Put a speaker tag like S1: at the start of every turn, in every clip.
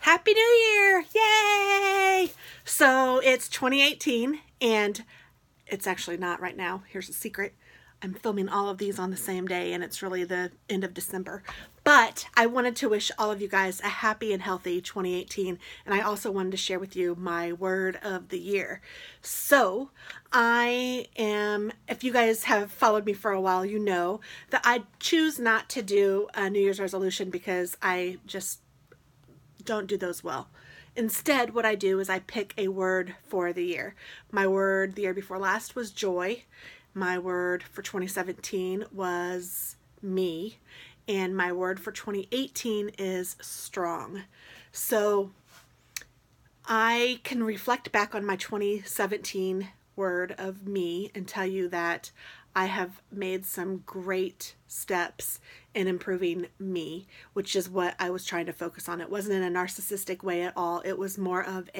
S1: Happy New Year! Yay! So it's 2018 and it's actually not right now. Here's a secret. I'm filming all of these on the same day and it's really the end of December. But I wanted to wish all of you guys a happy and healthy 2018. And I also wanted to share with you my word of the year. So if you guys have followed me for a while, you know that I choose not to do a New Year's resolution because I just don't do those well. Instead, what I do is I pick a word for the year. My word the year before last was joy. My word for 2017 was me. And my word for 2018 is strong. So I can reflect back on my 2017 word of me and tell you that I have made some great steps in improving me, which is what I was trying to focus on. It wasn't in a narcissistic way at all. It was more of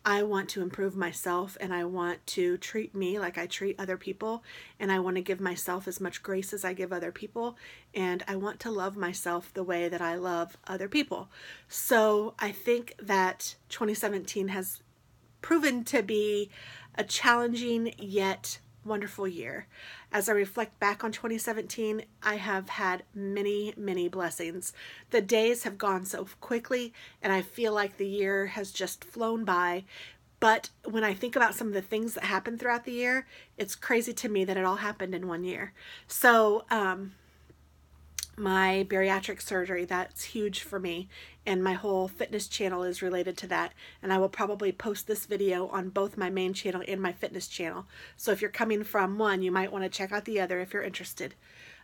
S1: I want to improve myself and I want to treat me like I treat other people, and I want to give myself as much grace as I give other people, and I want to love myself the way that I love other people. So I think that 2017 has proven to be a challenging yet wonderful year. As I reflect back on 2017, I have had many, many blessings. The days have gone so quickly and I feel like the year has just flown by. But when I think about some of the things that happened throughout the year, it's crazy to me that it all happened in one year. So, my bariatric surgery, that's huge for me, and my whole fitness channel is related to that, and I will probably post this video on both my main channel and my fitness channel. So if you're coming from one, you might want to check out the other if you're interested,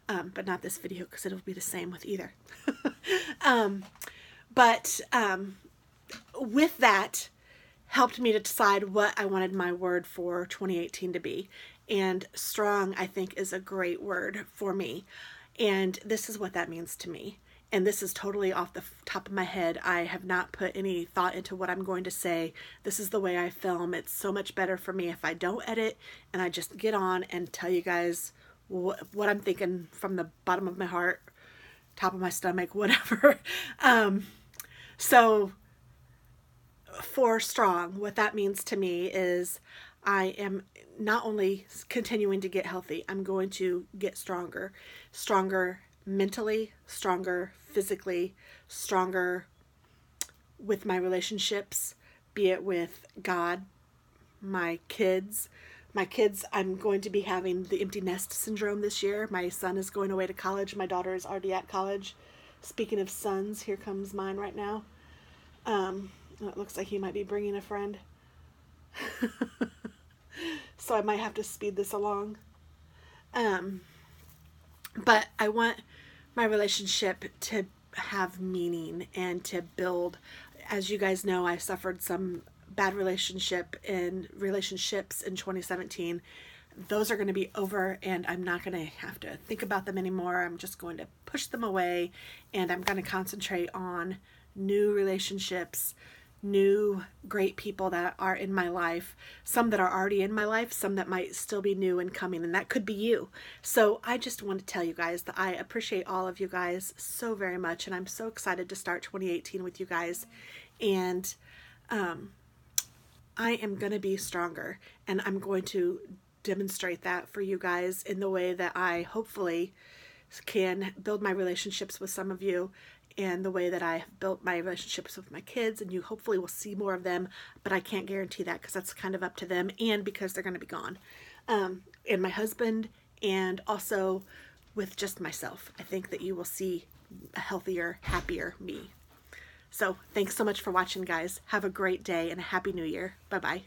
S1: but not this video because it'll be the same with either. With that helped me to decide what I wanted my word for 2018 to be, and strong I think is a great word for me. And this is what that means to me. And this is totally off the top of my head. I have not put any thought into what I'm going to say. This is the way I film. It's so much better for me if I don't edit and I just get on and tell you guys what I'm thinking from the bottom of my heart, top of my stomach, whatever. So for strong, what that means to me is I am not only continuing to get healthy, I'm going to get stronger. Stronger mentally, stronger physically, stronger with my relationships, be it with God, my kids. I'm going to be having the empty nest syndrome this year. My son is going away to college. My daughter is already at college. Speaking of sons, here comes mine right now. It looks like he might be bringing a friend. So I might have to speed this along. But I want my relationship to have meaning and to build. As you guys know, I suffered some bad relationships in 2017. Those are going to be over and I'm not going to have to think about them anymore. I'm just going to push them away and I'm going to concentrate on new relationships, new great people that are in my life, some that are already in my life, some that might still be new and coming, and that could be you. So I just want to tell you guys that I appreciate all of you guys so very much, and I'm so excited to start 2018 with you guys, and I am going to be stronger, and I'm going to demonstrate that for you guys in the way that I hopefully can build my relationships with some of you, and the way that I have built my relationships with my kids, and you hopefully will see more of them, but I can't guarantee that because that's kind of up to them and because they're going to be gone. And my husband, and also with just myself. I think that you will see a healthier, happier me. So thanks so much for watching, guys. Have a great day and a happy new year. Bye-bye.